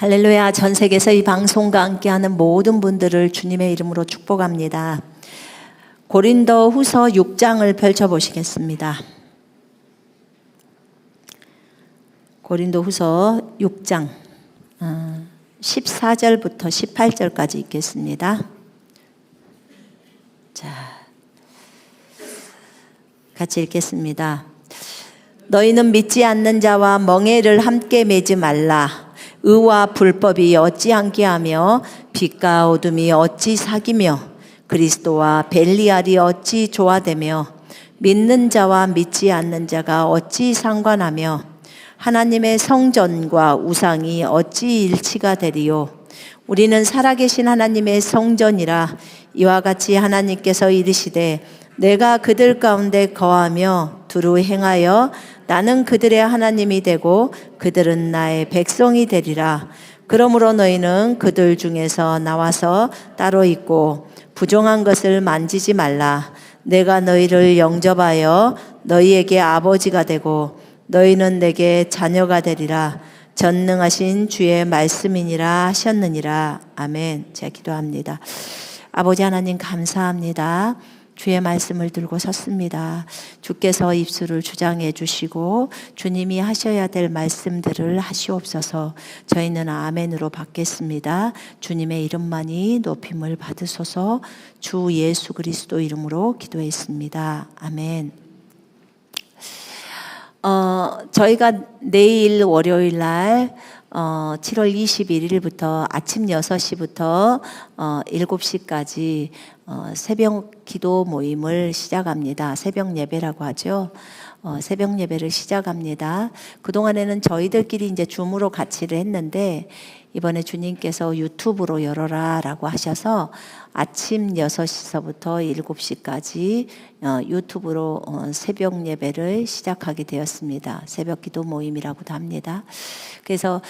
할렐루야. 전 세계에서 이 방송과 함께하는 모든 분들을 주님의 이름으로 축복합니다. 고린도 후서 6장을 펼쳐보시겠습니다. 고린도 후서 6장 14절부터 18절까지 읽겠습니다. 자, 같이 읽겠습니다. 너희는 믿지 않는 자와 멍에를 함께 매지 말라. 의와 불법이 어찌 함께하며 빛과 어둠이 어찌 사귀며 그리스도와 벨리알이 어찌 조화되며 믿는 자와 믿지 않는 자가 어찌 상관하며 하나님의 성전과 우상이 어찌 일치가 되리요. 우리는 살아계신 하나님의 성전이라. 이와 같이 하나님께서 이르시되 내가 그들 가운데 거하며 두루 행하여 나는 그들의 하나님이 되고 그들은 나의 백성이 되리라. 그러므로 너희는 그들 중에서 나와서 따로 있고 부정한 것을 만지지 말라. 내가 너희를 영접하여 너희에게 아버지가 되고 너희는 내게 자녀가 되리라. 전능하신 주의 말씀이니라 하셨느니라. 아멘. 제가 기도합니다. 아버지 하나님 감사합니다. 주의 말씀을 들고 섰습니다. 주께서 입술을 주장해 주시고 주님이 하셔야 될 말씀들을 하시옵소서. 저희는 아멘으로 받겠습니다. 주님의 이름만이 높임을 받으소서. 주 예수 그리스도 이름으로 기도했습니다. 아멘. 저희가 내일 월요일 날 7월 21일부터 아침 6시부터 7시까지 새벽 기도 모임을 시작합니다. 새벽 예배라고 하죠. 새벽 예배를 시작합니다. 그동안에는 저희들끼리 이제 줌으로 같이를 했는데 이번에 주님께서 유튜브로 열어라 라고 하셔서 아침 6시서부터 7시까지 유튜브로 새벽 예배를 시작하게 되었습니다. 새벽 기도 모임이라고도 합니다. 그래서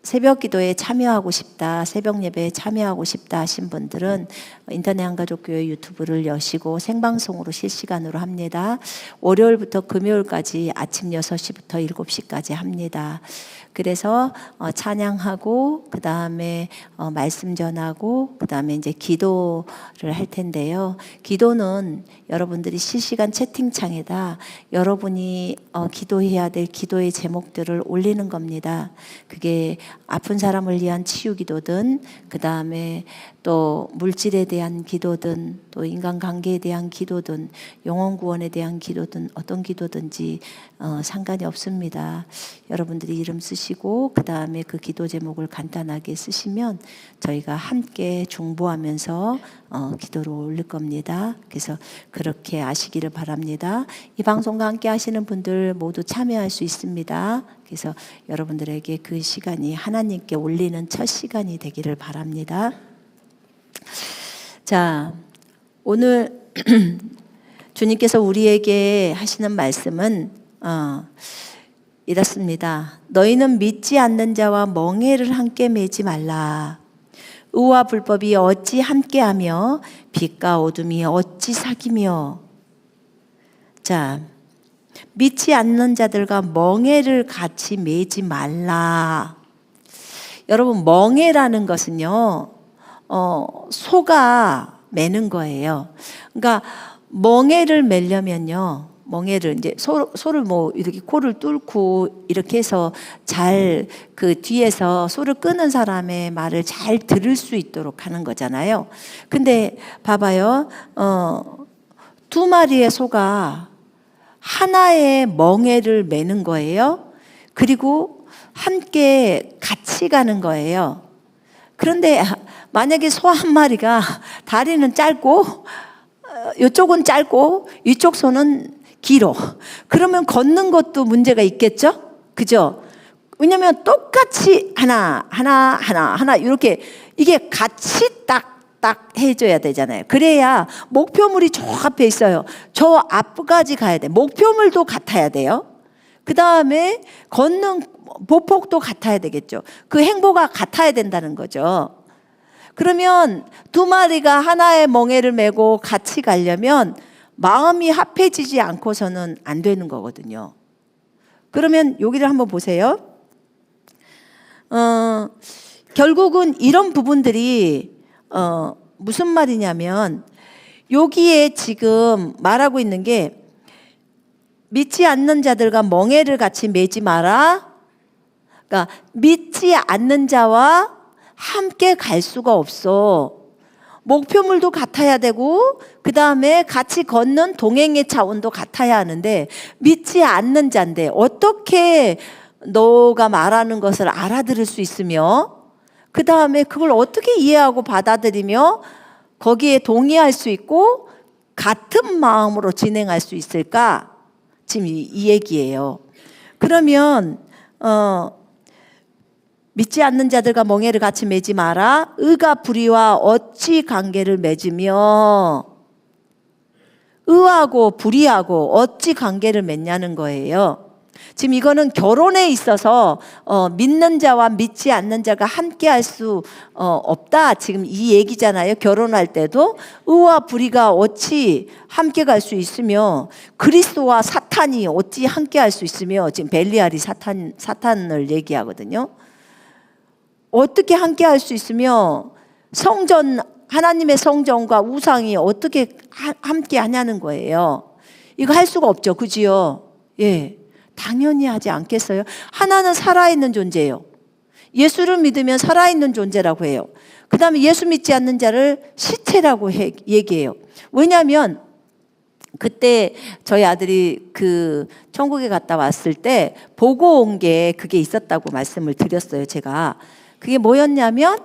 새벽 기도에 참여하고 싶다, 새벽 예배에 참여하고 싶다 하신 분들은 인터넷 한가족교회 유튜브를 여시고 생방송으로 실시간으로 합니다. 월요일부터 금요일까지 아침 6시부터 7시까지 합니다. 그래서 찬양하고 그 다음에 말씀 전하고 그 다음에 이제 기도를 할 텐데요. 기도는 여러분들이 실시간 채팅창에다 여러분이 기도해야 될 기도의 제목들을 올리는 겁니다. 그게 아픈 사람을 위한 치유 기도든 그 다음에 또 물질에 대한 기도든 또 인간관계에 대한 기도든 영혼 구원에 대한 기도든 어떤 기도든지 상관이 없습니다. 여러분들이 이름 쓰시고 그 다음에 그 기도 제목을 간단하게 쓰시면 저희가 함께 중보하면서 기도를 올릴 겁니다. 그래서 그렇게 아시기를 바랍니다. 이 방송과 함께 하시는 분들 모두 참여할 수 있습니다. 그래서 여러분들에게 그 시간이 하나님께 올리는 첫 시간이 되기를 바랍니다. 자, 오늘 주님께서 우리에게 하시는 말씀은 이렇습니다. 너희는 믿지 않는 자와 멍에를 함께 매지 말라. 의와 불법이 어찌 함께하며 빛과 어둠이 어찌 사귀며. 자, 믿지 않는 자들과 멍에를 같이 매지 말라. 여러분, 멍에라는 것은요, 소가 매는 거예요. 그러니까 멍에를 매려면요, 멍에를 이제 소를 뭐 이렇게 코를 뚫고 이렇게 해서 잘 그 뒤에서 소를 끄는 사람의 말을 잘 들을 수 있도록 하는 거잖아요. 근데 봐봐요, 2마리의 소가 하나의 멍에를 매는 거예요. 그리고 함께 같이 가는 거예요. 그런데 만약에 소 한 마리가 다리는 짧고 이쪽은 짧고 이쪽 소는 길어. 그러면 걷는 것도 문제가 있겠죠? 그죠? 왜냐하면 똑같이 하나 이렇게 이게 같이 딱 해줘야 되잖아요. 그래야 목표물이 저 앞에 있어요. 저 앞까지 가야 돼. 목표물도 같아야 돼요. 그 다음에 걷는 보폭도 같아야 되겠죠. 그 행보가 같아야 된다는 거죠. 그러면 2마리가 하나의 멍에를 메고 같이 가려면 마음이 합해지지 않고서는 안 되는 거거든요. 그러면 여기를 한번 보세요. 결국은 이런 부분들이 무슨 말이냐면 여기에 지금 말하고 있는 게 믿지 않는 자들과 멍에를 같이 매지 마라. 그러니까 믿지 않는 자와 함께 갈 수가 없어. 목표물도 같아야 되고 그 다음에 같이 걷는 동행의 차원도 같아야 하는데 믿지 않는 자인데 어떻게 너가 말하는 것을 알아들을 수 있으며 그 다음에 그걸 어떻게 이해하고 받아들이며 거기에 동의할 수 있고 같은 마음으로 진행할 수 있을까? 지금 이 얘기예요. 그러면 믿지 않는 자들과 멍에를 같이 매지 마라. 의가 불의와 어찌 관계를 맺으며 의하고 불의하고 어찌 관계를 맺냐는 거예요. 지금 이거는 결혼에 있어서 믿는 자와 믿지 않는 자가 함께 할 수 없다. 지금 이 얘기잖아요. 결혼할 때도 의와 불의가 어찌 함께 갈 수 있으며 그리스도와 사탄이 어찌 함께 할 수 있으며 지금 벨리알이 사탄을 얘기하거든요. 어떻게 함께 할 수 있으며 성전 하나님의 성전과 우상이 어떻게 함께 하냐는 거예요. 이거 할 수가 없죠. 그지요? 예. 당연히 하지 않겠어요? 하나는 살아있는 존재예요. 예수를 믿으면 살아있는 존재라고 해요. 그 다음에 예수 믿지 않는 자를 시체라고 얘기해요. 왜냐하면 그때 저희 아들이 그 천국에 갔다 왔을 때 보고 온 게 그게 있었다고 말씀을 드렸어요. 제가. 그게 뭐였냐면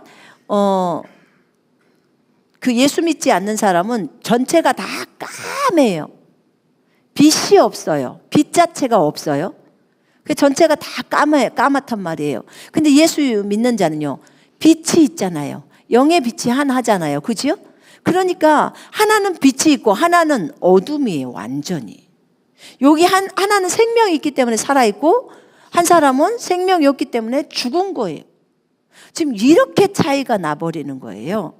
그 예수 믿지 않는 사람은 전체가 다 까매요. 빛이 없어요. 빛 자체가 없어요. 그 전체가 다 까맣단 말이에요. 근데 예수 믿는 자는요, 빛이 있잖아요. 영의 빛이 하나잖아요. 그죠? 그러니까 하나는 빛이 있고 하나는 어둠이에요. 완전히. 여기 하나는 생명이 있기 때문에 살아있고 한 사람은 생명이 없기 때문에 죽은 거예요. 지금 이렇게 차이가 나버리는 거예요.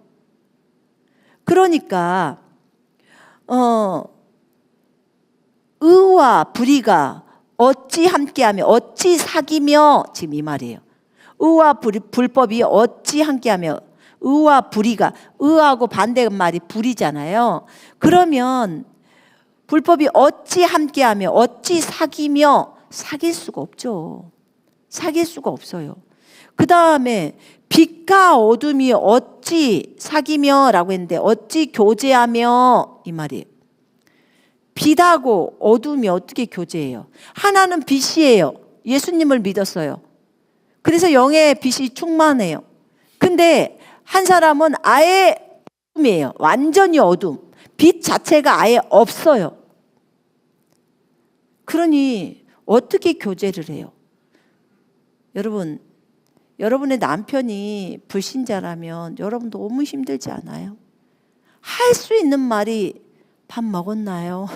그러니까 의와 불의가 어찌 함께하며 어찌 사귀며 지금 이 말이에요. 의와 불법이 어찌 함께하며 의와 불의가 의하고 반대말이 불이잖아요. 그러면 불법이 어찌 함께하며 어찌 사귀며 사귈 수가 없죠. 사귈 수가 없어요. 그 다음에 빛과 어둠이 어찌 사귀며 라고 했는데 어찌 교제하며 이 말이에요. 빛하고 어둠이 어떻게 교제해요? 하나는 빛이에요. 예수님을 믿었어요. 그래서 영의 빛이 충만해요. 근데 한 사람은 아예 어둠이에요. 완전히 어둠. 빛 자체가 아예 없어요. 그러니 어떻게 교제를 해요? 여러분, 여러분의 남편이 불신자라면 여러분 너무 힘들지 않아요? 할 수 있는 말이 밥 먹었나요?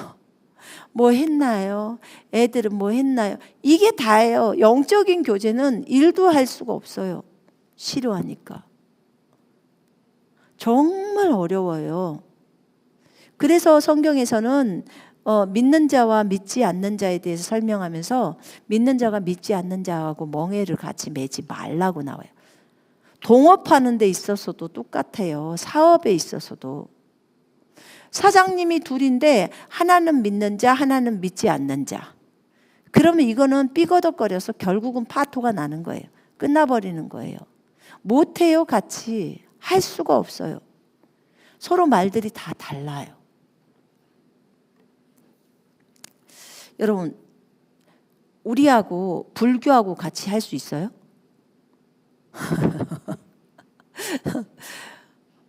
뭐 했나요? 애들은 뭐 했나요? 이게 다예요. 영적인 교제는 일도 할 수가 없어요. 싫어하니까. 정말 어려워요. 그래서 성경에서는 믿는 자와 믿지 않는 자에 대해서 설명하면서 믿는 자가 믿지 않는 자하고 멍에를 같이 매지 말라고 나와요. 동업하는 데 있어서도 똑같아요. 사업에 있어서도. 사장님이 둘인데 하나는 믿는 자, 하나는 믿지 않는 자. 그러면 이거는 삐거덕거려서 결국은 파토가 나는 거예요. 끝나버리는 거예요. 못해요, 같이. 할 수가 없어요. 서로 말들이 다 달라요. 여러분, 우리하고 불교하고 같이 할 수 있어요?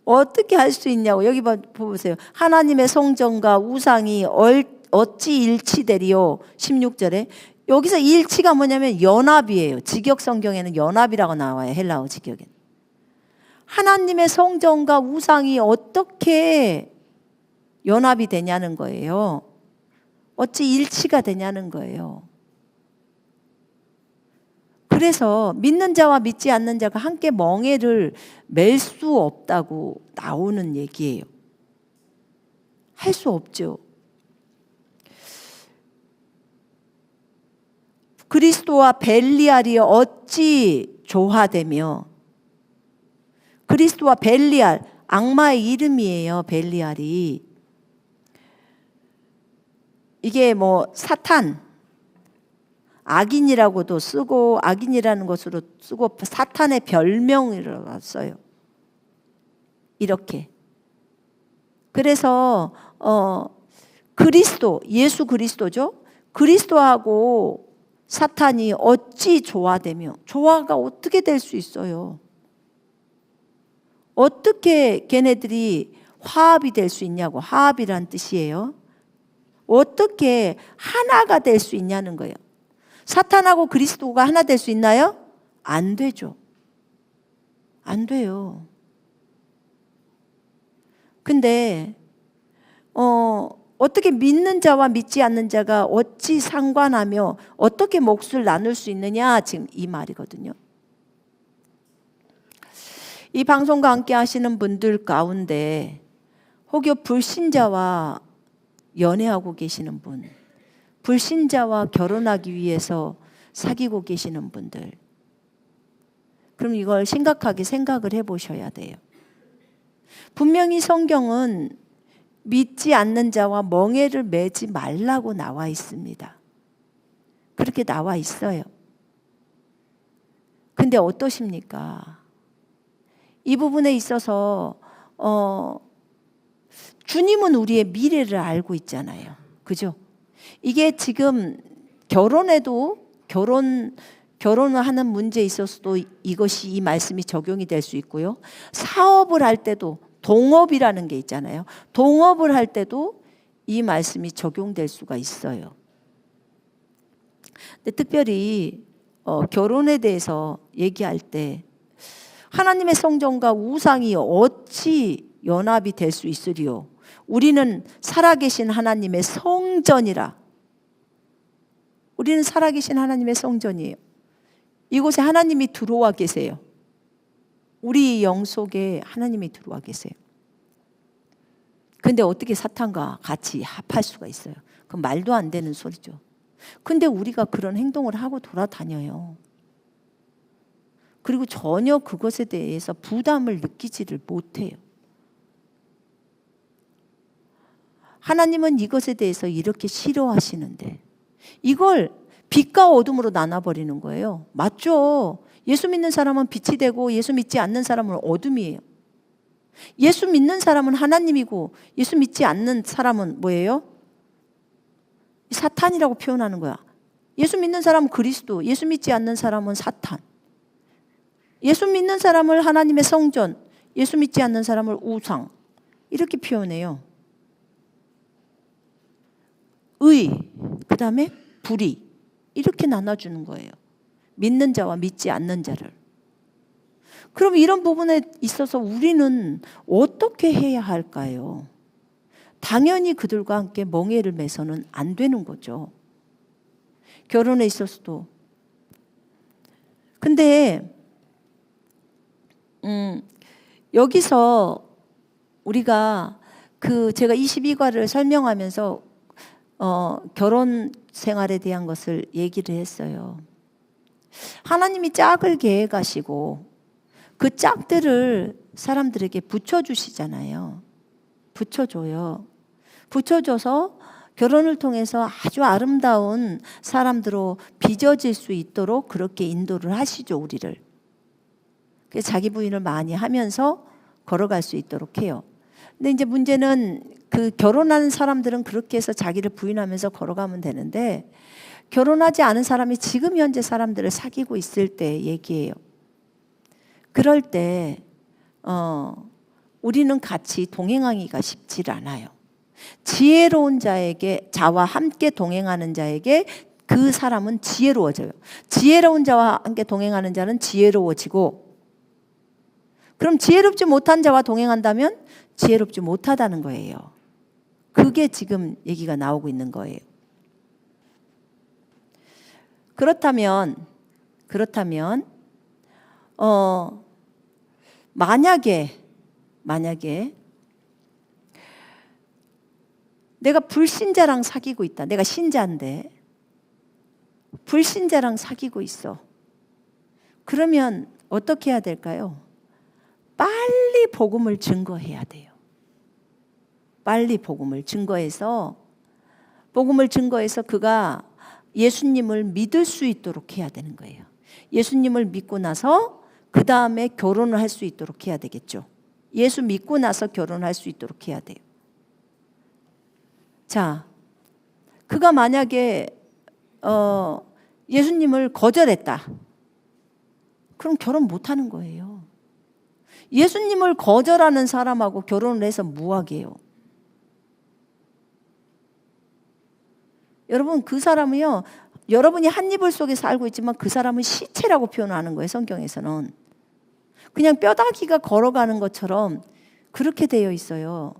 어떻게 할 수 있냐고. 여기 보세요. 하나님의 성전과 우상이 어찌 일치되리요? 16절에. 여기서 일치가 뭐냐면 연합이에요. 직역 성경에는 연합이라고 나와요. 헬라어 직역에는. 하나님의 성전과 우상이 어떻게 연합이 되냐는 거예요. 어찌 일치가 되냐는 거예요. 그래서 믿는 자와 믿지 않는 자가 함께 멍에를 맬 수 없다고 나오는 얘기예요. 할 수 없죠. 그리스도와 벨리알이 어찌 조화되며. 그리스도와 벨리알, 악마의 이름이에요. 벨리알이. 이게 뭐 사탄, 악인이라고도 쓰고 악인이라는 것으로 쓰고 사탄의 별명이라고 써요. 이렇게. 그래서 그리스도, 예수 그리스도죠. 그리스도하고 사탄이 어찌 조화되며. 조화가 어떻게 될 수 있어요? 어떻게 걔네들이 화합이 될 수 있냐고. 화합이란 뜻이에요. 어떻게 하나가 될 수 있냐는 거예요. 사탄하고 그리스도가 하나 될 수 있나요? 안 되죠. 안 돼요. 근데 어떻게 믿는 자와 믿지 않는 자가 어찌 상관하며 어떻게 몫을 나눌 수 있느냐, 지금 이 말이거든요. 이 방송과 함께 하시는 분들 가운데 혹여 불신자와 연애하고 계시는 분, 불신자와 결혼하기 위해서 사귀고 계시는 분들, 그럼 이걸 심각하게 생각을 해보셔야 돼요. 분명히 성경은 믿지 않는 자와 멍에를 매지 말라고 나와 있습니다. 그렇게 나와 있어요. 근데 어떠십니까? 이 부분에 있어서 주님은 우리의 미래를 알고 있잖아요. 그죠? 이게 지금 결혼에도 결혼을 하는 문제에 있어서도 이것이 이 말씀이 적용이 될 수 있고요. 사업을 할 때도 동업이라는 게 있잖아요. 동업을 할 때도 이 말씀이 적용될 수가 있어요. 근데 특별히 결혼에 대해서 얘기할 때 하나님의 성전과 우상이 어찌 연합이 될 수 있으리요? 우리는 살아계신 하나님의 성전이라. 우리는 살아계신 하나님의 성전이에요. 이곳에 하나님이 들어와 계세요. 우리 영 속에 하나님이 들어와 계세요. 근데 어떻게 사탄과 같이 합할 수가 있어요? 그건 말도 안 되는 소리죠. 근데 우리가 그런 행동을 하고 돌아다녀요. 그리고 전혀 그것에 대해서 부담을 느끼지를 못해요. 하나님은 이것에 대해서 이렇게 싫어하시는데 이걸 빛과 어둠으로 나눠버리는 거예요. 맞죠? 예수 믿는 사람은 빛이 되고 예수 믿지 않는 사람은 어둠이에요. 예수 믿는 사람은 하나님이고 예수 믿지 않는 사람은 뭐예요? 사탄이라고 표현하는 거야. 예수 믿는 사람은 그리스도, 예수 믿지 않는 사람은 사탄. 예수 믿는 사람을 하나님의 성전, 예수 믿지 않는 사람을 우상, 이렇게 표현해요. 그 다음에 불의, 이렇게 나눠주는 거예요. 믿는 자와 믿지 않는 자를. 그럼 이런 부분에 있어서 우리는 어떻게 해야 할까요? 당연히 그들과 함께 멍에를 매서는 안 되는 거죠. 결혼에 있어서도. 근데 여기서 우리가 제가 22과를 설명하면서 결혼 생활에 대한 것을 얘기를 했어요. 하나님이 짝을 계획하시고 그 짝들을 사람들에게 붙여주시잖아요. 붙여줘요. 붙여줘서 결혼을 통해서 아주 아름다운 사람들로 빚어질 수 있도록 그렇게 인도를 하시죠, 우리를. 그래서 자기 부인을 많이 하면서 걸어갈 수 있도록 해요. 근데 이제 문제는 결혼하는 사람들은 그렇게 해서 자기를 부인하면서 걸어가면 되는데 결혼하지 않은 사람이 지금 현재 사람들을 사귀고 있을 때 얘기해요. 그럴 때 우리는 같이 동행하기가 쉽지 않아요. 지혜로운 자와 함께 동행하는 자에게 그 사람은 지혜로워져요. 지혜로운 자와 함께 동행하는 자는 지혜로워지고, 그럼 지혜롭지 못한 자와 동행한다면 지혜롭지 못하다는 거예요. 그게 지금 얘기가 나오고 있는 거예요. 그렇다면 만약에 내가 불신자랑 사귀고 있다. 내가 신자인데 불신자랑 사귀고 있어. 그러면 어떻게 해야 될까요? 빨리 복음을 증거해야 돼요. 빨리 복음을 증거해서 그가 예수님을 믿을 수 있도록 해야 되는 거예요. 예수님을 믿고 나서 그 다음에 결혼을 할 수 있도록 해야 되겠죠. 예수 믿고 나서 결혼할 수 있도록 해야 돼요. 자, 그가 만약에 예수님을 거절했다. 그럼 결혼 못하는 거예요. 예수님을 거절하는 사람하고 결혼을 해서 뭐하게요? 여러분, 그 사람은요, 여러분이 한 이불 속에 살고 있지만 그 사람은 시체라고 표현하는 거예요. 성경에서는. 그냥 뼈다귀가 걸어가는 것처럼 그렇게 되어 있어요.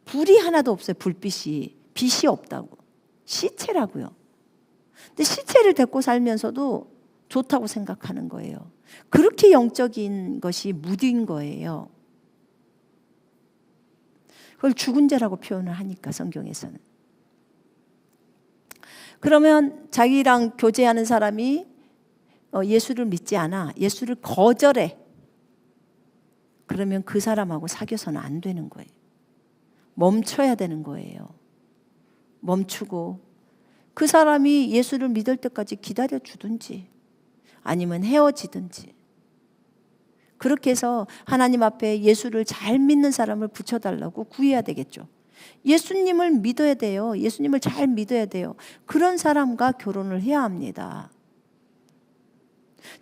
불이 하나도 없어요. 불빛이. 빛이 없다고. 시체라고요. 근데 시체를 데리고 살면서도 좋다고 생각하는 거예요. 그렇게 영적인 것이 무딘 거예요. 그걸 죽은 자라고 표현을 하니까 성경에서는. 그러면 자기랑 교제하는 사람이 예수를 믿지 않아. 예수를 거절해. 그러면 그 사람하고 사귀어서는 안 되는 거예요. 멈춰야 되는 거예요. 멈추고 그 사람이 예수를 믿을 때까지 기다려 주든지 아니면 헤어지든지 그렇게 해서 하나님 앞에 예수를 잘 믿는 사람을 붙여달라고 구해야 되겠죠. 예수님을 믿어야 돼요. 예수님을 잘 믿어야 돼요. 그런 사람과 결혼을 해야 합니다.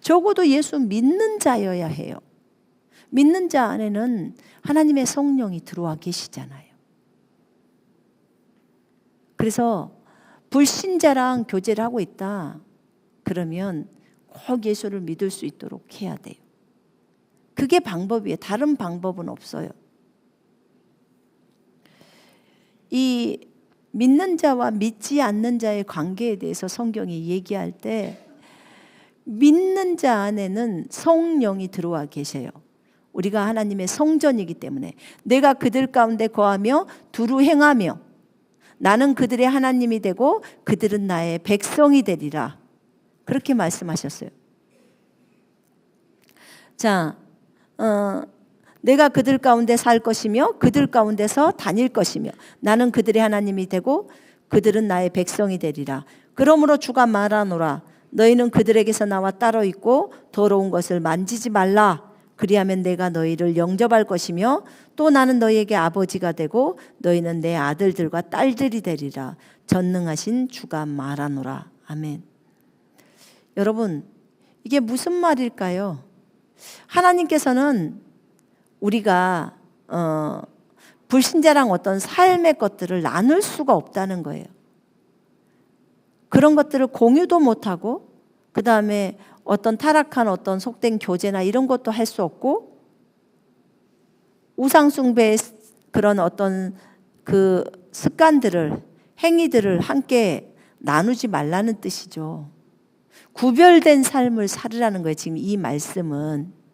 적어도 예수 믿는 자여야 해요. 믿는 자 안에는 하나님의 성령이 들어와 계시잖아요. 그래서 불신자랑 교제를 하고 있다. 그러면 꼭 예수를 믿을 수 있도록 해야 돼요. 그게 방법이에요. 다른 방법은 없어요. 이 믿는 자와 믿지 않는 자의 관계에 대해서 성경이 얘기할 때 믿는 자 안에는 성령이 들어와 계셔요. 우리가 하나님의 성전이기 때문에 내가 그들 가운데 거하며 두루 행하며 나는 그들의 하나님이 되고 그들은 나의 백성이 되리라. 그렇게 말씀하셨어요. 자, 내가 그들 가운데 살 것이며 그들 가운데서 다닐 것이며 나는 그들의 하나님이 되고 그들은 나의 백성이 되리라. 그러므로 주가 말하노라. 너희는 그들에게서 나와 따로 있고 더러운 것을 만지지 말라. 그리하면 내가 너희를 영접할 것이며 또 나는 너희에게 아버지가 되고 너희는 내 아들들과 딸들이 되리라. 전능하신 주가 말하노라. 아멘. 여러분, 이게 무슨 말일까요? 하나님께서는 우리가 불신자랑 어떤 삶의 것들을 나눌 수가 없다는 거예요. 그런 것들을 공유도 못하고 그 다음에 어떤 타락한 어떤 속된 교제나 이런 것도 할 수 없고 우상숭배의 그런 어떤 그 습관들을 행위들을 함께 나누지 말라는 뜻이죠. 구별된 삶을 살으라는 거예요. 지금 이 말씀은.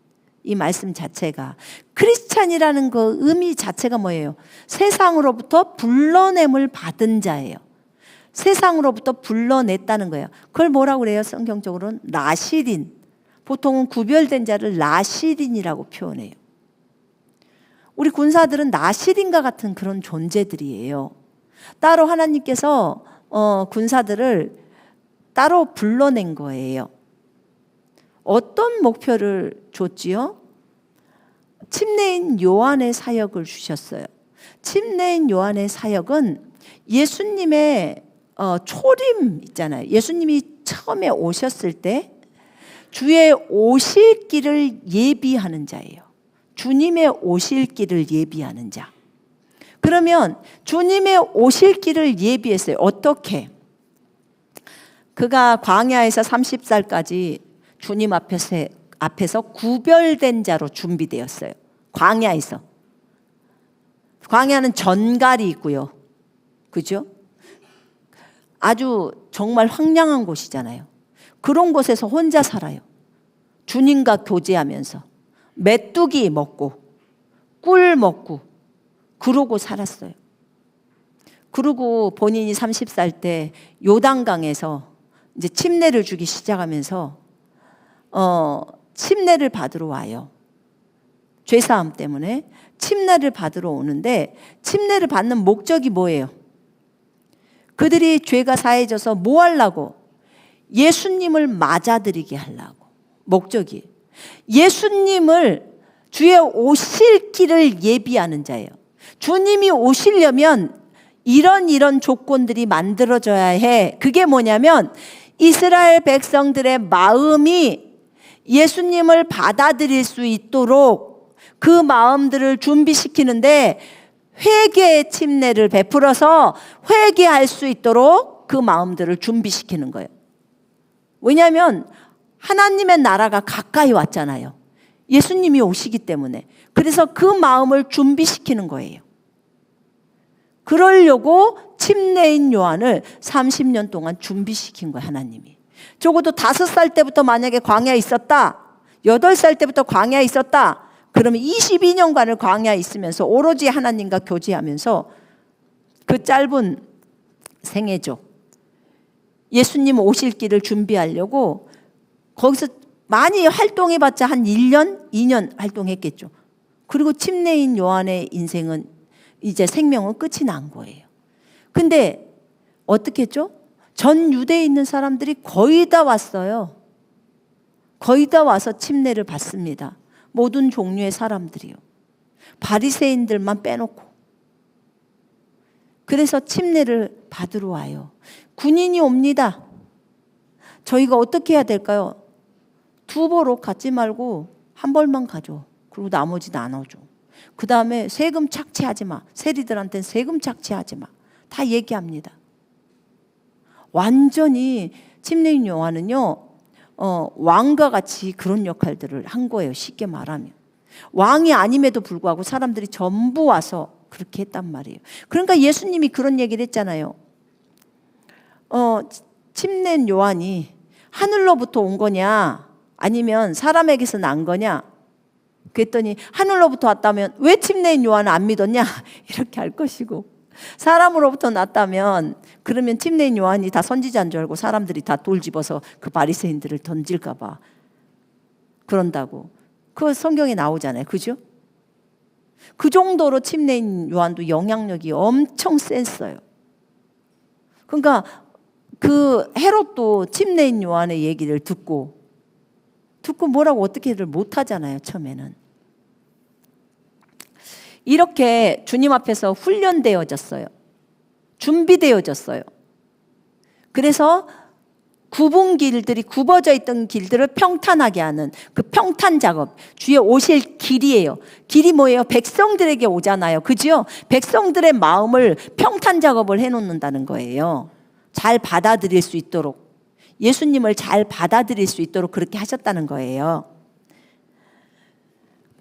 이 말씀 자체가 크리스찬이라는 그 의미 자체가 뭐예요? 세상으로부터 불러냄을 받은 자예요. 세상으로부터 불러냈다는 거예요. 그걸 뭐라고 그래요? 성경적으로는 나시린. 보통은 구별된 자를 나시린이라고 표현해요. 우리 군사들은 나시린과 같은 그런 존재들이에요. 따로 하나님께서 군사들을 따로 불러낸 거예요. 어떤 목표를 줬지요? 침례인 요한의 사역을 주셨어요. 침례인 요한의 사역은 예수님의 초림 있잖아요. 예수님이 처음에 오셨을 때 주의 오실 길을 예비하는 자예요. 주님의 오실 길을 예비하는 자. 그러면 주님의 오실 길을 예비했어요. 어떻게? 그가 광야에서 30살까지 주님 앞에서 구별된 자로 준비되었어요. 광야에서. 광야는 전갈이 있고요. 그죠? 아주 정말 황량한 곳이잖아요. 그런 곳에서 혼자 살아요. 주님과 교제하면서 메뚜기 먹고 꿀 먹고 그러고 살았어요. 그리고 본인이 30살 때 요단강에서 이제 침례를 주기 시작하면서 침례를 받으러 와요. 죄사함 때문에 침례를 받으러 오는데 침례를 받는 목적이 뭐예요? 그들이 죄가 사해져서 뭐 하려고? 예수님을 맞아들이게 하려고. 목적이 예수님을 주의 오실 길을 예비하는 자예요. 주님이 오시려면 이런 조건들이 만들어져야 해. 그게 뭐냐면 이스라엘 백성들의 마음이 예수님을 받아들일 수 있도록 그 마음들을 준비시키는데 회개의 침례를 베풀어서 회개할 수 있도록 그 마음들을 준비시키는 거예요. 왜냐하면 하나님의 나라가 가까이 왔잖아요. 예수님이 오시기 때문에. 그래서 그 마음을 준비시키는 거예요. 그러려고 침례인 요한을 30년 동안 준비시킨 거예요, 하나님이. 적어도 5살 때부터 만약에 광야에 있었다, 8살 때부터 광야에 있었다, 그러면 22년간을 광야에 있으면서 오로지 하나님과 교제하면서 그 짧은 생애죠. 예수님 오실 길을 준비하려고 거기서 많이 활동해봤자 한 1년, 2년 활동했겠죠. 그리고 침례인 요한의 인생은 이제 생명은 끝이 난 거예요. 근데 어떻게 했죠? 전 유대에 있는 사람들이 거의 다 왔어요. 거의 다 와서 침례를 받습니다. 모든 종류의 사람들이요. 바리새인들만 빼놓고. 그래서 침례를 받으러 와요. 군인이 옵니다. 저희가 어떻게 해야 될까요? 2벌로 갖지 말고 1벌만 가져. 그리고 나머지는 안 오죠. 그 다음에 세금 착취하지 마. 세리들한테는 세금 착취하지 마. 다 얘기합니다. 완전히 침례인 요한은요, 왕과 같이 그런 역할들을 한 거예요. 쉽게 말하면. 왕이 아님에도 불구하고 사람들이 전부 와서 그렇게 했단 말이에요. 그러니까 예수님이 그런 얘기를 했잖아요. 침례인 요한이 하늘로부터 온 거냐 아니면 사람에게서 난 거냐? 그랬더니 하늘로부터 왔다면 왜 침례인 요한을 안 믿었냐? 이렇게 할 것이고, 사람으로부터 났다면 그러면 침례인 요한이 다 선지자인 줄 알고 사람들이 다 돌 집어서 그 바리새인들을 던질까 봐 그런다고. 그 성경에 나오잖아요. 그죠? 그 정도로 침례인 요한도 영향력이 엄청 셌어요. 그러니까 그 헤롯도 침례인 요한의 얘기를 듣고 뭐라고 어떻게를 못하잖아요. 처음에는. 이렇게 주님 앞에서 훈련되어졌어요. 준비되어졌어요. 그래서 굽은 길들이, 굽어져 있던 길들을 평탄하게 하는 그 평탄 작업, 주의 오실 길이에요. 길이 뭐예요? 백성들에게 오잖아요. 그죠? 백성들의 마음을 평탄 작업을 해놓는다는 거예요. 잘 받아들일 수 있도록, 예수님을 잘 받아들일 수 있도록 그렇게 하셨다는 거예요.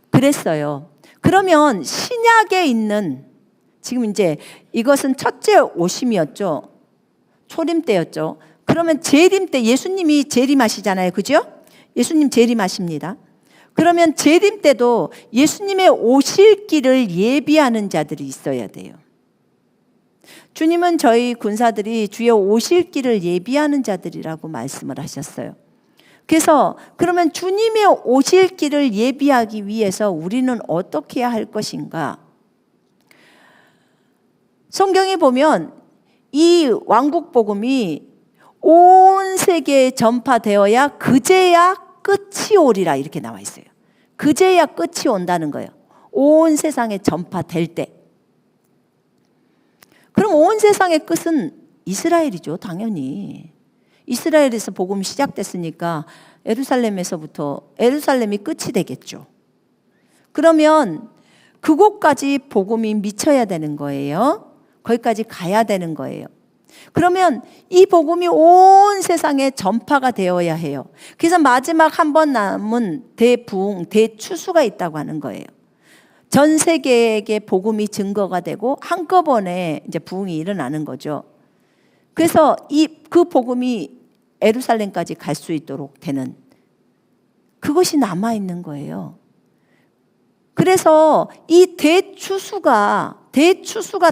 그랬어요. 그러면 신약에 있는, 지금 이제 이것은 첫째 오심이었죠. 초림 때였죠. 그러면 재림 때 예수님이 재림하시잖아요. 그죠? 예수님 재림하십니다. 그러면 재림 때도 예수님의 오실 길을 예비하는 자들이 있어야 돼요. 주님은 저희 군사들이 주의 오실 길을 예비하는 자들이라고 말씀을 하셨어요. 그래서 그러면 주님의 오실 길을 예비하기 위해서 우리는 어떻게 해야 할 것인가? 성경에 보면 이 왕국 복음이 온 세계에 전파되어야 그제야 끝이 오리라 이렇게 나와 있어요. 그제야 끝이 온다는 거예요. 온 세상에 전파될 때. 그럼 온 세상의 끝은 이스라엘이죠. 당연히. 이스라엘에서 복음이 시작됐으니까 예루살렘이 끝이 되겠죠. 그러면 그곳까지 복음이 미쳐야 되는 거예요. 거기까지 가야 되는 거예요. 그러면 이 복음이 온 세상에 전파가 되어야 해요. 그래서 마지막 한 번 남은 대부흥, 대추수가 있다고 하는 거예요. 전 세계에게 복음이 증거가 되고 한꺼번에 이제 부흥이 일어나는 거죠. 그래서 그 복음이 예루살렘까지 갈 수 있도록 되는 그것이 남아있는 거예요. 그래서 이 대추수가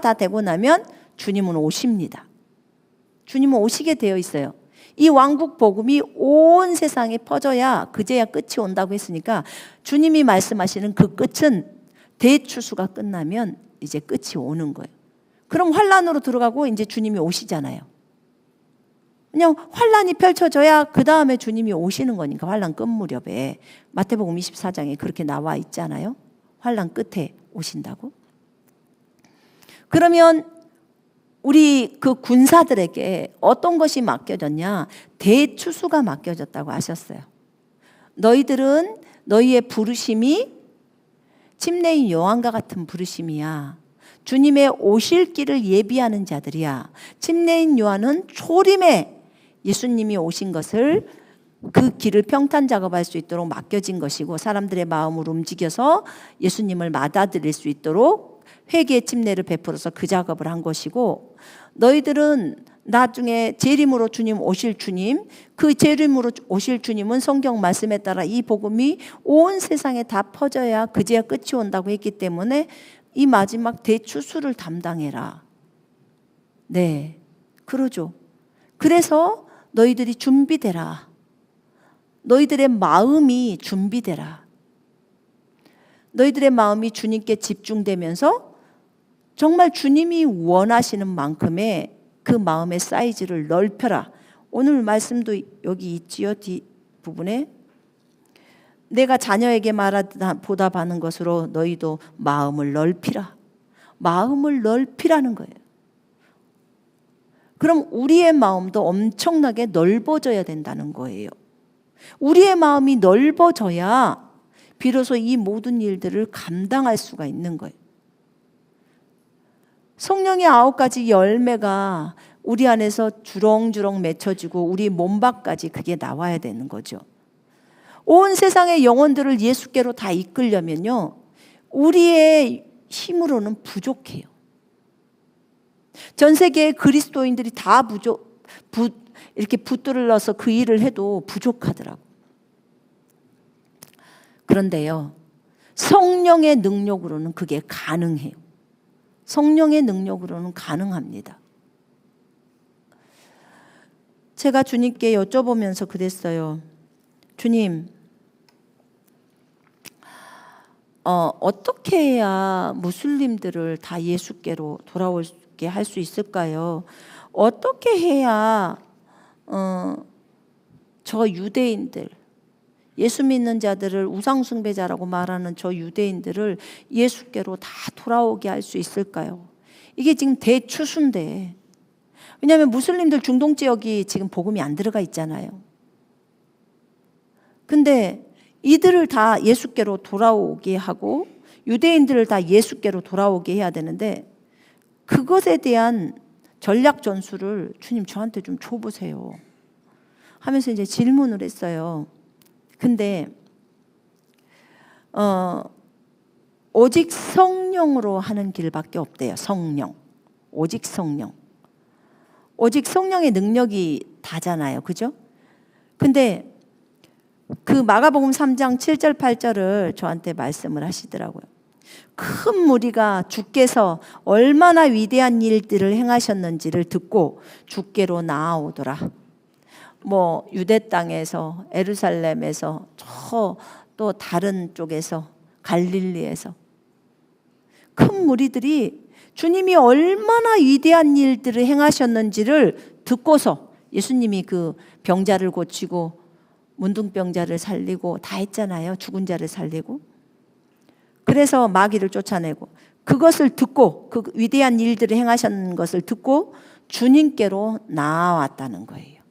다 되고 나면 주님은 오십니다. 주님은 오시게 되어 있어요. 이 왕국 복음이 온 세상에 퍼져야 그제야 끝이 온다고 했으니까 주님이 말씀하시는 그 끝은 대추수가 끝나면 이제 끝이 오는 거예요. 그럼 환란으로 들어가고 이제 주님이 오시잖아요. 그냥 환란이 펼쳐져야 그 다음에 주님이 오시는 거니까 환란 끝 무렵에 마태복음 24장에 그렇게 나와 있잖아요. 환란 끝에 오신다고. 그러면 우리 그 군사들에게 어떤 것이 맡겨졌냐? 대추수가 맡겨졌다고 하셨어요. 너희들은 너희의 부르심이 침례인 요한과 같은 부르심이야. 주님의 오실 길을 예비하는 자들이야. 침례인 요한은 초림에 예수님이 오신 것을 그 길을 평탄 작업할 수 있도록 맡겨진 것이고 사람들의 마음을 움직여서 예수님을 받아들일 수 있도록 회개의 침례를 베풀어서 그 작업을 한 것이고 너희들은 나중에 재림으로 주님 오실 주님 그 재림으로 오실 주님은 성경 말씀에 따라 이 복음이 온 세상에 다 퍼져야 그제야 끝이 온다고 했기 때문에 이 마지막 대추수를 담당해라. 네, 그러죠. 그래서 너희들이 준비되라. 너희들의 마음이 준비되라. 너희들의 마음이 주님께 집중되면서 정말 주님이 원하시는 만큼의 그 마음의 사이즈를 넓혀라. 오늘 말씀도 여기 있지요. 뒷부분에 내가 자녀에게 말하다 보답하는 것으로 너희도 마음을 넓히라. 마음을 넓히라는 거예요. 그럼 우리의 마음도 엄청나게 넓어져야 된다는 거예요. 우리의 마음이 넓어져야 비로소 이 모든 일들을 감당할 수가 있는 거예요. 성령의 9가지 열매가 우리 안에서 주렁주렁 맺혀지고 우리 몸 밖까지 그게 나와야 되는 거죠. 온 세상의 영혼들을 예수께로 다 이끌려면요, 우리의 힘으로는 부족해요. 전 세계의 그리스도인들이 다 이렇게 붓들을 넣어서 그 일을 해도 부족하더라고. 그런데요, 성령의 능력으로는 그게 가능해요. 성령의 능력으로는 가능합니다. 제가 주님께 여쭤보면서 그랬어요. 주님, 어떻게 해야 무슬림들을 다 예수께로 돌아오게 할 수 있을까요? 어떻게 해야 저 유대인들, 예수 믿는 자들을 우상숭배자라고 말하는 저 유대인들을 예수께로 다 돌아오게 할 수 있을까요? 이게 지금 대추수인데, 왜냐하면 무슬림들 중동 지역이 지금 복음이 안 들어가 있잖아요. 근데 이들을 다 예수께로 돌아오게 하고 유대인들을 다 예수께로 돌아오게 해야 되는데 그것에 대한 전략 전술을 주님 저한테 좀 줘보세요 하면서 이제 질문을 했어요. 근데 오직 성령으로 하는 길밖에 없대요. 성령. 오직 성령. 오직 성령의 능력이 다잖아요. 그죠? 근데 그 마가복음 3장 7절 8절을 저한테 말씀을 하시더라고요. 큰 무리가 주께서 얼마나 위대한 일들을 행하셨는지를 듣고 주께로 나아오더라. 뭐 유대 땅에서, 예루살렘에서, 저 또 다른 쪽에서, 갈릴리에서 큰 무리들이 주님이 얼마나 위대한 일들을 행하셨는지를 듣고서 예수님이 그 병자를 고치고 문둥병자를 살리고 다 했잖아요. 죽은 자를 살리고. 그래서 마귀를 쫓아내고 그것을 듣고 그 위대한 일들을 행하신 것을 듣고 주님께로 나아왔다는 거예요.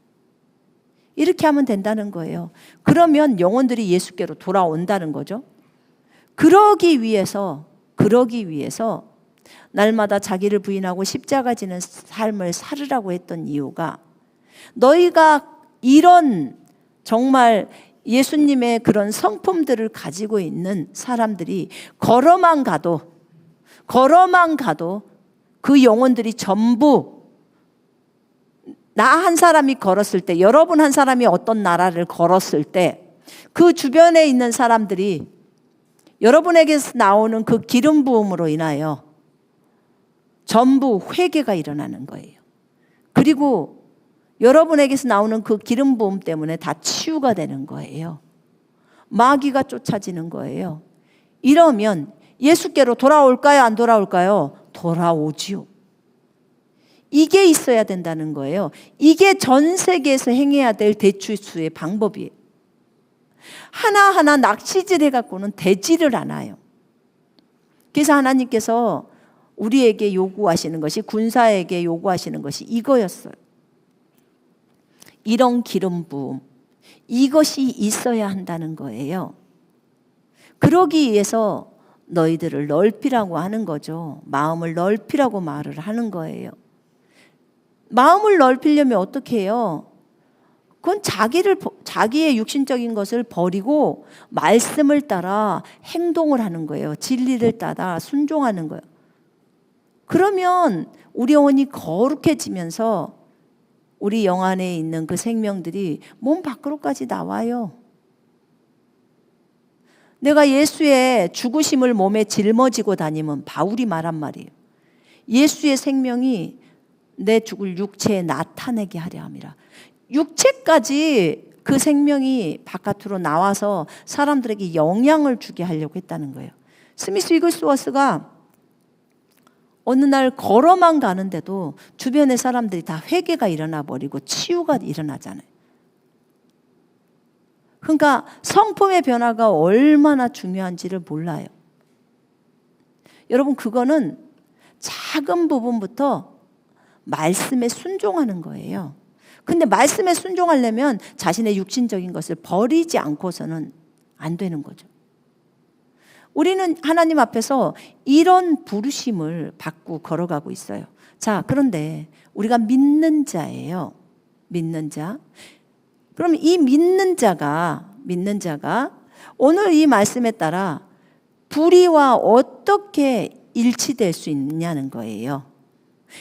이렇게 하면 된다는 거예요. 그러면 영혼들이 예수께로 돌아온다는 거죠. 그러기 위해서 날마다 자기를 부인하고 십자가 지는 삶을 살으라고 했던 이유가 너희가 이런 정말 예수님의 그런 성품들을 가지고 있는 사람들이 걸어만 가도 그 영혼들이 전부 나 한 사람이 걸었을 때, 여러분 한 사람이 어떤 나라를 걸었을 때 그 주변에 있는 사람들이 여러분에게서 나오는 그 기름 부음으로 인하여 전부 회개가 일어나는 거예요. 그리고 여러분에게서 나오는 그 기름 부음 때문에 다 치유가 되는 거예요. 마귀가 쫓아지는 거예요. 이러면 예수께로 돌아올까요? 안 돌아올까요? 돌아오지요. 이게 있어야 된다는 거예요. 이게 전 세계에서 행해야 될 대추수의 방법이에요. 하나하나 낚시질 해갖고는 되지를 않아요. 그래서 하나님께서 우리에게 요구하시는 것이, 군사에게 요구하시는 것이 이거였어요. 이런 기름 부음, 이것이 있어야 한다는 거예요. 그러기 위해서 너희들을 넓히라고 하는 거죠. 마음을 넓히라고 말을 하는 거예요. 마음을 넓히려면 어떻게 해요? 그건 자기의 육신적인 것을 버리고 말씀을 따라 행동을 하는 거예요. 진리를 따라 순종하는 거예요. 그러면 우리 영혼이 거룩해지면서 우리 영 안에 있는 그 생명들이 몸 밖으로까지 나와요. 내가 예수의 죽으심을 몸에 짊어지고 다니면 바울이 말한 말이에요. 예수의 생명이 내 죽을 육체에 나타내게 하려 함이라. 육체까지 그 생명이 바깥으로 나와서 사람들에게 영향을 주게 하려고 했다는 거예요. 스미스 위글스워스가 어느 날 걸어만 가는데도 주변의 사람들이 다 회개가 일어나 버리고 치유가 일어나잖아요. 그러니까 성품의 변화가 얼마나 중요한지를 몰라요. 여러분, 그거는 작은 부분부터 말씀에 순종하는 거예요. 근데 말씀에 순종하려면 자신의 육신적인 것을 버리지 않고서는 안 되는 거죠. 우리는 하나님 앞에서 이런 부르심을 받고 걸어가고 있어요. 자, 그런데 우리가 믿는 자예요. 믿는 자. 그럼 이 믿는 자가 오늘 이 말씀에 따라 불의와 어떻게 일치될 수 있냐는 거예요.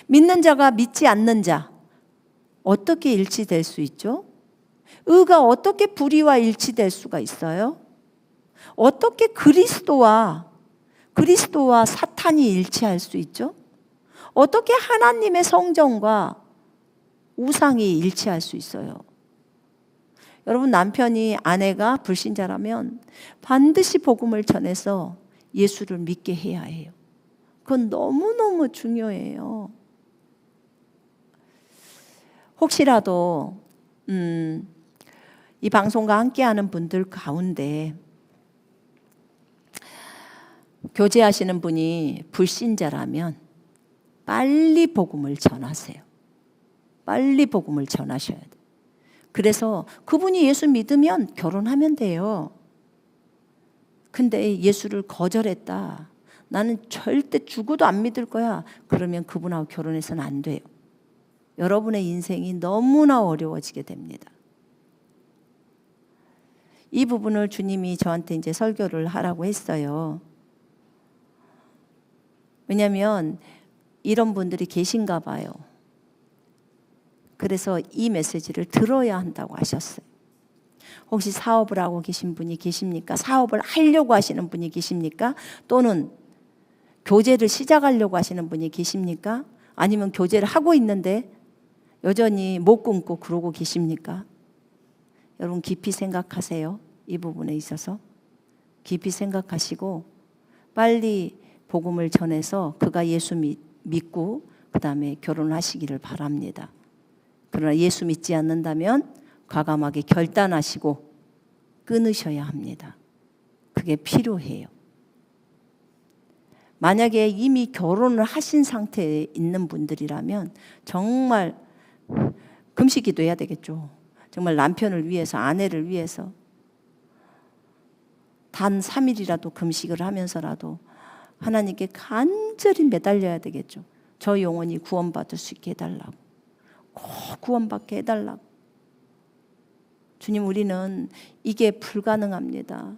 믿는 자가 믿지 않는 자, 어떻게 일치될 수 있죠? 의가 어떻게 불의와 일치될 수가 있어요? 어떻게 그리스도와 사탄이 일치할 수 있죠? 어떻게 하나님의 성전과 우상이 일치할 수 있어요? 여러분, 남편이 아내가 불신자라면 반드시 복음을 전해서 예수를 믿게 해야 해요. 그건 너무너무 중요해요. 혹시라도 이 방송과 함께하는 분들 가운데 교제하시는 분이 불신자라면 빨리 복음을 전하세요. 빨리 복음을 전하셔야 돼요. 그래서 그분이 예수 믿으면 결혼하면 돼요. 근데 예수를 거절했다. 나는 절대 죽어도 안 믿을 거야. 그러면 그분하고 결혼해서는 안 돼요. 여러분의 인생이 너무나 어려워지게 됩니다. 이 부분을 주님이 저한테 이제 설교를 하라고 했어요. 왜냐하면 이런 분들이 계신가 봐요. 그래서 이 메시지를 들어야 한다고 하셨어요. 혹시 사업을 하고 계신 분이 계십니까? 사업을 하려고 하시는 분이 계십니까? 또는 교제를 시작하려고 하시는 분이 계십니까? 아니면 교제를 하고 있는데 여전히 못 끊고 그러고 계십니까? 여러분, 깊이 생각하세요. 이 부분에 있어서 깊이 생각하시고 빨리 복음을 전해서 그가 예수 믿고 그 다음에 결혼하시기를 바랍니다. 그러나 예수 믿지 않는다면 과감하게 결단하시고 끊으셔야 합니다. 그게 필요해요. 만약에 이미 결혼을 하신 상태에 있는 분들이라면 정말 금식기도 해야 되겠죠. 정말 남편을 위해서, 아내를 위해서 단 3일이라도 금식을 하면서라도 하나님께 간절히 매달려야 되겠죠. 저 영혼이 구원받을 수 있게 해달라고, 꼭 구원받게 해달라고. 주님, 우리는 이게 불가능합니다.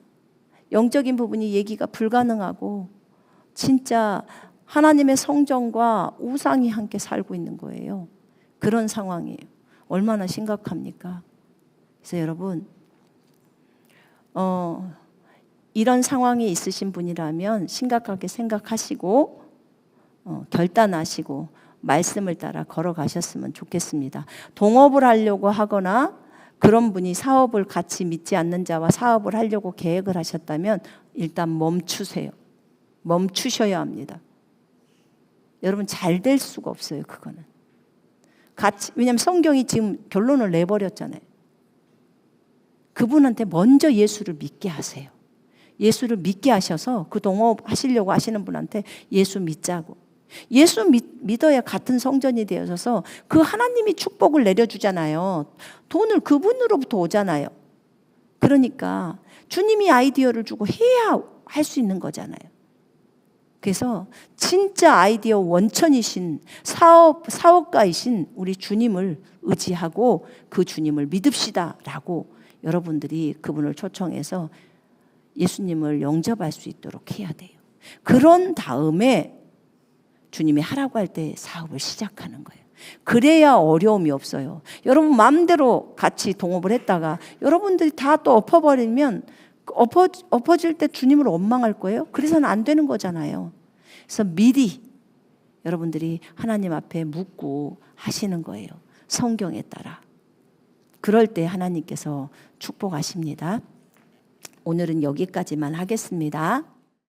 영적인 부분이 얘기가 불가능하고 진짜 하나님의 성전과 우상이 함께 살고 있는 거예요. 그런 상황이에요. 얼마나 심각합니까? 그래서 여러분, 이런 상황이 있으신 분이라면 심각하게 생각하시고 결단하시고 말씀을 따라 걸어가셨으면 좋겠습니다. 동업을 하려고 하거나 그런 분이 사업을 같이 믿지 않는 자와 사업을 하려고 계획을 하셨다면 일단 멈추세요. 멈추셔야 합니다. 여러분 잘 될 수가 없어요. 그거는. 왜냐하면 성경이 지금 결론을 내버렸잖아요. 그분한테 먼저 예수를 믿게 하세요. 예수를 믿게 하셔서 그 동업 하시려고 하시는 분한테 예수 믿자고. 예수 믿어야 같은 성전이 되어서 그 하나님이 축복을 내려주잖아요. 돈을 그분으로부터 오잖아요. 그러니까 주님이 아이디어를 주고 해야 할 수 있는 거잖아요. 그래서 진짜 아이디어 원천이신 사업가이신 우리 주님을 의지하고 그 주님을 믿읍시다 라고 여러분들이 그분을 초청해서 예수님을 영접할 수 있도록 해야 돼요. 그런 다음에 주님이 하라고 할 때 사업을 시작하는 거예요. 그래야 어려움이 없어요. 여러분 마음대로 같이 동업을 했다가 여러분들이 다 또 엎어버리면 엎어질 때 주님을 원망할 거예요. 그래서는 안 되는 거잖아요. 그래서 미리 여러분들이 하나님 앞에 묻고 하시는 거예요. 성경에 따라. 그럴 때 하나님께서 축복하십니다. 오늘은 여기까지만 하겠습니다.